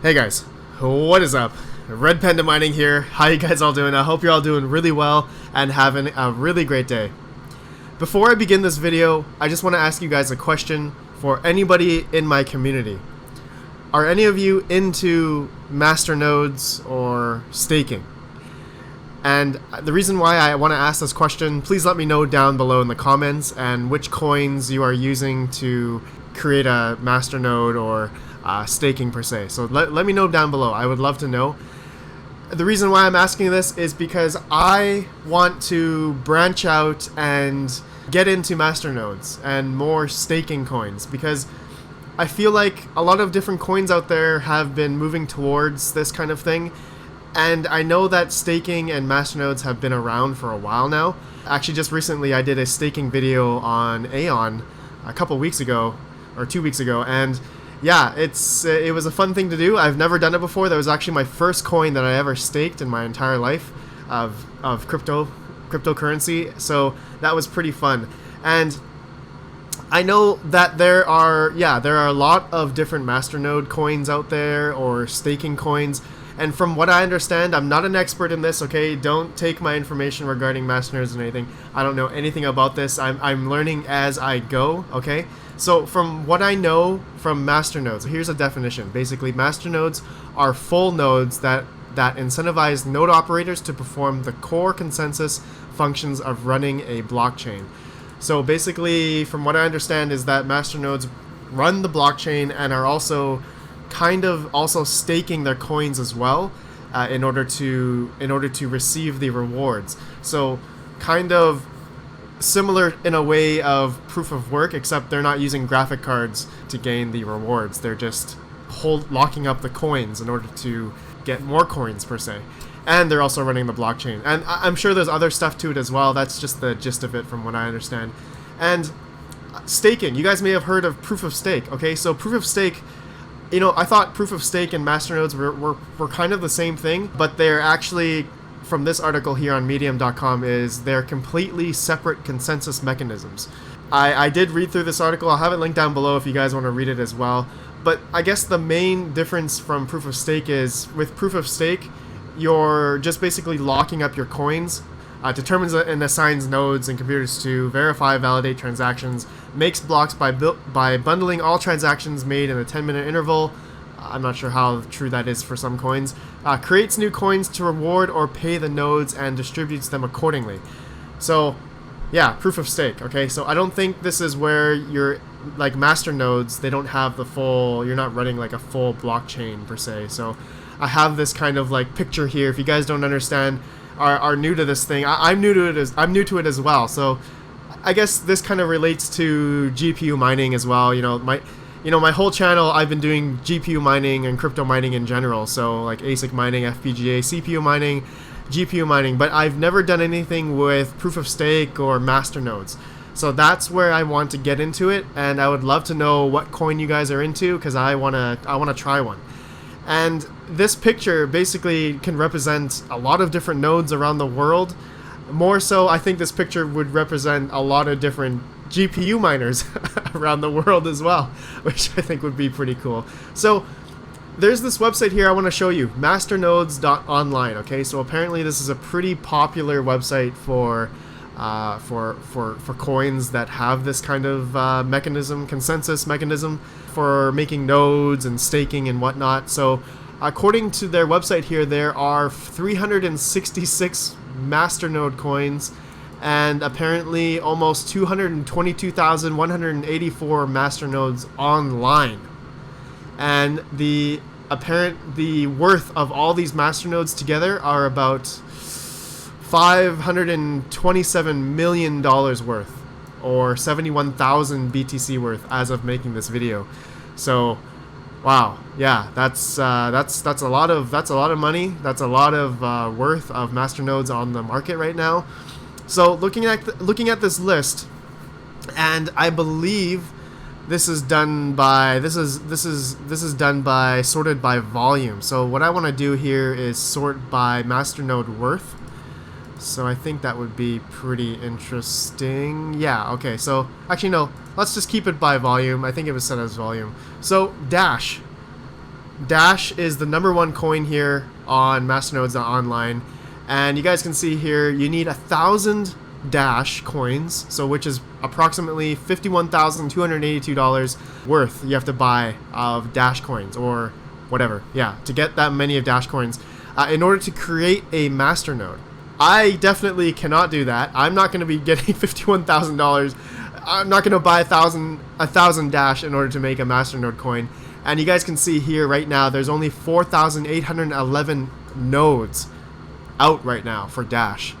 Hey guys, what is up? RedPandaMining here. How you guys all doing? I hope you're all doing really well and having a really great day. Before I begin this video, I just want to ask you guys a question for anybody in my community. Are any of you into masternodes or staking? And the reason why I want to ask this question, please let me know down below in the comments and which coins you are using to create a masternode or staking per se. So let me know down below. I would love to know. The reason why I'm asking this is because I want to branch out and get into masternodes and more staking coins, because I feel like a lot of different coins out there have been moving towards this kind of thing. And I know that staking and masternodes have been around for a while now. Actually, just recently I did a staking video on Aeon a couple weeks ago, or 2 weeks ago, and yeah, it was a fun thing to do. I've never done it before. That was actually my first coin that I ever staked in my entire life of cryptocurrency. So that was pretty fun. And I know that there are a lot of different masternode coins out there, or staking coins. And from what I understand, I'm not an expert in this, okay? Don't take my information regarding masternodes and anything. I don't know anything about this. I'm learning as I go, okay? So from what I know from masternodes, here's a definition. Basically, masternodes are full nodes that incentivize node operators to perform the core consensus functions of running a blockchain. So basically, from what I understand, is that masternodes run the blockchain and are also kind of staking their coins as well, in order to receive the rewards. So kind of similar in a way of proof of work, except they're not using graphic cards to gain the rewards. They're just locking up the coins in order to get more coins per se. And they're also running the blockchain. And I'm sure there's other stuff to it as well. That's just the gist of it from what I understand. And staking, you guys may have heard of proof of stake. Okay, so proof of stake, you know, I thought proof of stake and masternodes were kind of the same thing, but they're actually, from this article here on medium.com, they're completely separate consensus mechanisms. I did read through this article. I'll have it linked down below if you guys want to read it as well. But I guess the main difference from proof of stake is, with proof of stake, you're just basically locking up your coins, determines and assigns nodes and computers to verify, validate transactions, makes blocks by bundling all transactions made in a 10-minute interval. I'm not sure how true that is for some coins. Creates new coins to reward or pay the nodes and distributes them accordingly. So, yeah, proof of stake. Okay, so I don't think this is where you're like masternodes. They don't have the full. You're not running like a full blockchain per se. So, I have this kind of like picture here. If you guys don't understand, are new to this thing, I'm new to it as well. So, I guess this kind of relates to GPU mining as well. You know, my whole channel, I've been doing GPU mining and crypto mining in general. So like ASIC mining, FPGA, CPU mining, GPU mining, but I've never done anything with proof of stake or masternodes. So that's where I want to get into it, and I would love to know what coin you guys are into, because I wanna try one. And this picture basically can represent a lot of different nodes around the world. More so, I think this picture would represent a lot of different GPU miners around the world as well, which I think would be pretty cool. So there's this website here I want to show you, Masternodes.online. Okay, so apparently this is a pretty popular website for coins that have this kind of consensus mechanism for making nodes and staking and whatnot. So according to their website here, there are 366 masternode coins, and apparently almost 222,184 masternodes online. And the worth of all these masternodes together are about $527 million worth, or 71,000 BTC worth as of making this video. So, wow, yeah, that's a lot of money. That's a lot of worth of masternodes on the market right now. So looking at this list, and I believe this is done by sorted by volume. So what I want to do here is sort by masternode worth. So I think that would be pretty interesting. Yeah, okay, so actually no, let's just keep it by volume. I think it was set as volume. So Dash. Dash is the #1 coin here on Masternodes Online, and you guys can see here you need 1,000 Dash coins, so which is approximately $51,282 worth you have to buy of Dash coins or whatever, yeah, to get that many of Dash coins in order to create a Masternode. I definitely cannot do that. I'm not going to be getting $51,000. I'm not going to buy a thousand Dash in order to make a Masternode coin. And you guys can see here right now there's only 4,811 nodes out right now for Dash,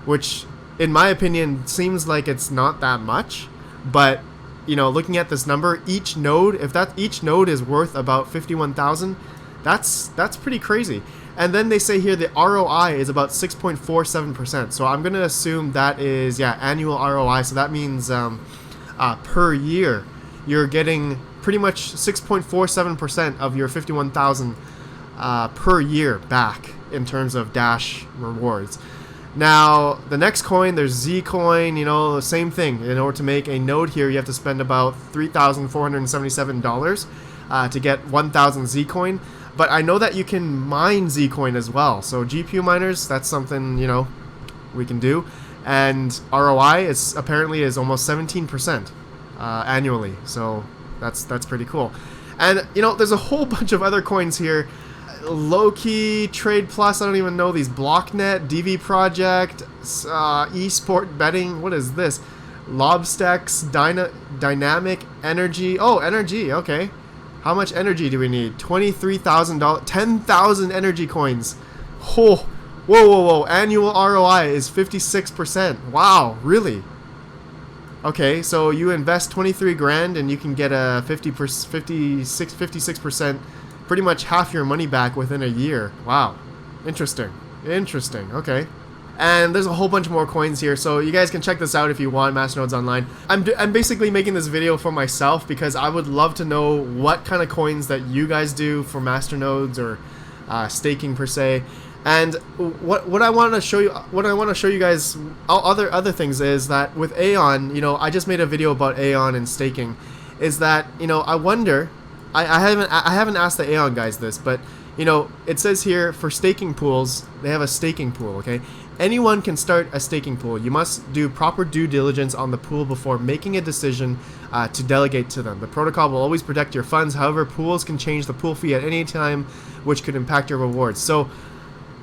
which in my opinion seems like it's not that much, but you know, looking at this number, each node is worth about 51,000, that's pretty crazy. And then they say here the ROI is about 6.47%. So I'm going to assume that is, yeah, annual ROI. So that means per year you're getting pretty much 6.47% of your 51,000 per year back in terms of Dash rewards. Now, the next coin, there's Z coin, you know, the same thing. In order to make a node here, you have to spend about $3,477 to get 1,000 Z coin. But I know that you can mine Z coin as well. So GPU miners, that's something, you know, we can do. And ROI is apparently almost 17% annually. So that's pretty cool. And you know, there's a whole bunch of other coins here. Low-key, Trade Plus, I don't even know these. Blocknet, DV Project, Esport Betting, what is this? Lobstex, Dynamic Energy. Oh, energy, okay. How much energy do we need? $23,000, 10,000 energy coins. Oh, whoa. Annual ROI is 56%. Wow, really? Okay, so you invest 23 grand and you can get a 56%, pretty much half your money back within a year. Wow, interesting, okay. And there's a whole bunch more coins here, so you guys can check this out if you want, Masternodes Online. I'm basically making this video for myself because I would love to know what kind of coins that you guys do for Masternodes or staking per se. And what I want to show you, guys, other things is that with Aeon, you know, I just made a video about Aeon and staking. Is that, you know, I wonder, I haven't asked the Aeon guys this, but you know, it says here for staking pools, they have a staking pool, okay? Anyone can start a staking pool. You must do proper due diligence on the pool before making a decision to delegate to them. The protocol will always protect your funds. However, pools can change the pool fee at any time, which could impact your rewards. So,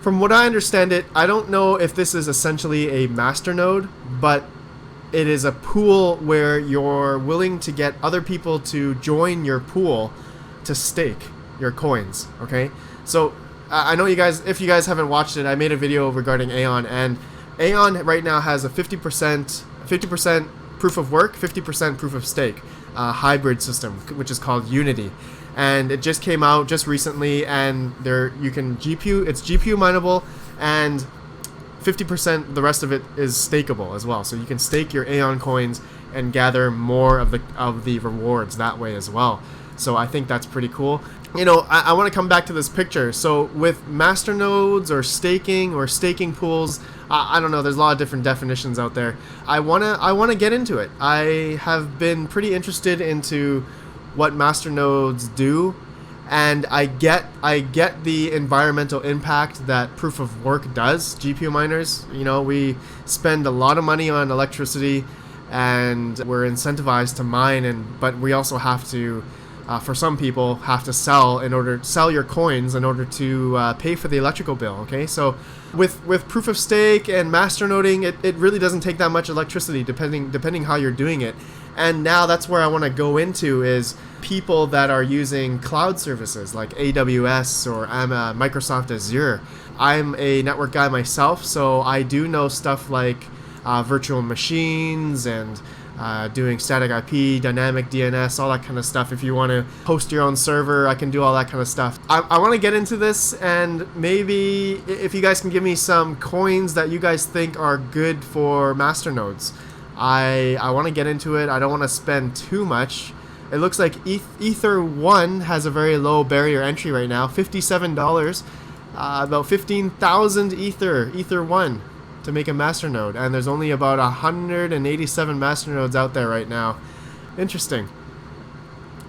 from what I understand it, I don't know if this is essentially a masternode, but it is a pool where you're willing to get other people to join your pool to stake your coins, okay? So I know you guys, if you guys haven't watched it, I made a video regarding Aeon, and Aeon right now has a 50% proof of work, 50% proof of stake hybrid system, which is called Unity. And it just came out just recently, and it's GPU mineable, and 50%, the rest of it is stakeable as well. So you can stake your Aeon coins and gather more of the rewards that way as well. So I think that's pretty cool. You know, I want to come back to this picture. So with masternodes or staking pools, I don't know, there's a lot of different definitions out there. I wanna get into it. I have been pretty interested into what masternodes do, and I get the environmental impact that proof of work does. GPU miners, you know, we spend a lot of money on electricity, and we're incentivized to mine, but we also have to, for some people, have to sell your coins in order to pay for the electrical bill. Okay, so with proof of stake and masternoding, it really doesn't take that much electricity, depending how you're doing it. And now that's where I want to go into is people that are using cloud services like AWS or Microsoft Azure. I'm a network guy myself, so I do know stuff like virtual machines and doing static IP, dynamic DNS, all that kind of stuff. If you want to host your own server, I can do all that kind of stuff. I want to get into this, and maybe if you guys can give me some coins that you guys think are good for masternodes. I want to get into it. I don't want to spend too much. It looks like Ether 1 has a very low barrier entry right now, $57, about 15,000 Ether 1 to make a masternode, and there's only about 187 masternodes out there right now. Interesting.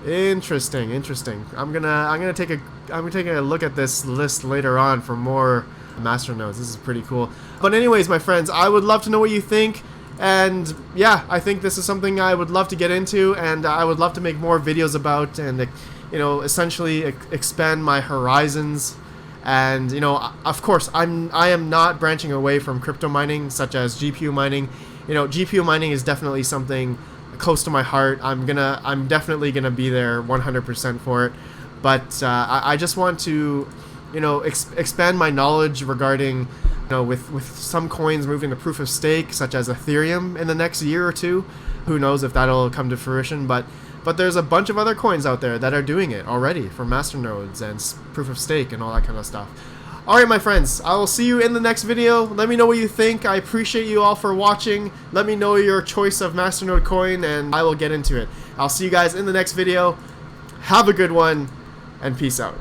I'm gonna take taking a look at this list later on for more masternodes. This is pretty cool. But anyways, my friends, I would love to know what you think. And yeah, I think this is something I would love to get into, and I would love to make more videos about, and you know, essentially expand my horizons. And you know, of course, I am not branching away from crypto mining, such as GPU mining. You know, GPU mining is definitely something close to my heart. I'm definitely gonna be there 100% for it. But I just want to, you know, expand my knowledge regarding, you know, with some coins moving to proof of stake, such as Ethereum, in the next year or two. Who knows if that'll come to fruition? But there's a bunch of other coins out there that are doing it already for masternodes and proof of stake and all that kind of stuff. Alright, my friends, I will see you in the next video. Let me know what you think. I appreciate you all for watching. Let me know your choice of masternode coin, and I will get into it. I'll see you guys in the next video. Have a good one, and peace out.